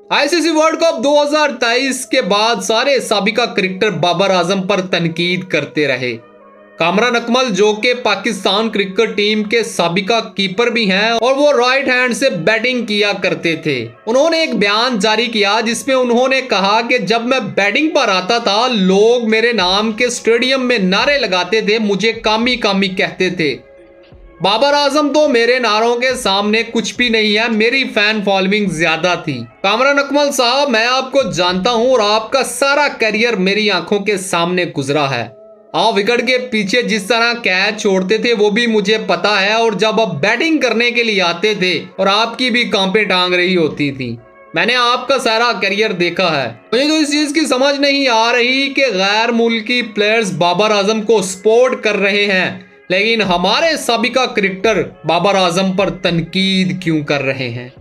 ICC world cup 2023 के बाद सारे साबिका क्रिकेटर बाबर आजम पर तनकीद करते रहे। कामरान अकमल जो कि पाकिस्तान क्रिकेट टीम के साबिका कीपर भी हैं और वो राइट हैंड से बैटिंग किया करते थे, उन्होंने एक बयान जारी किया जिसमें उन्होंने कहा कि जब मैं बैटिंग पर आता था लोग मेरे नाम के स्टेडियम में नारे लगाते थे, मुझे कामी कामी कहते थे। बाबर आजम तो मेरे नारों के सामने कुछ भी नहीं है, मेरी फैन फॉलोइंग ज्यादा थी। कामरान अकमल साहब, मैं आपको जानता हूं और आपका सारा करियर मेरी आंखों के सामने गुजरा है। आप विकेट के पीछे जिस तरह कैच छोड़ते थे वो भी मुझे पता है, और जब आप बैटिंग करने के लिए आते थे और आपकी भी कांपे टांग रही होती थी, मैंने आपका सारा करियर देखा है। मुझे तो इस चीज की समझ नहीं आ रही कि गैर मुल्की प्लेयर्स बाबर आजम को सपोर्ट कर रहे हैं लेकिन हमारे साबिका क्रिकेटर बाबर आजम पर तनकीद क्यों कर रहे हैं।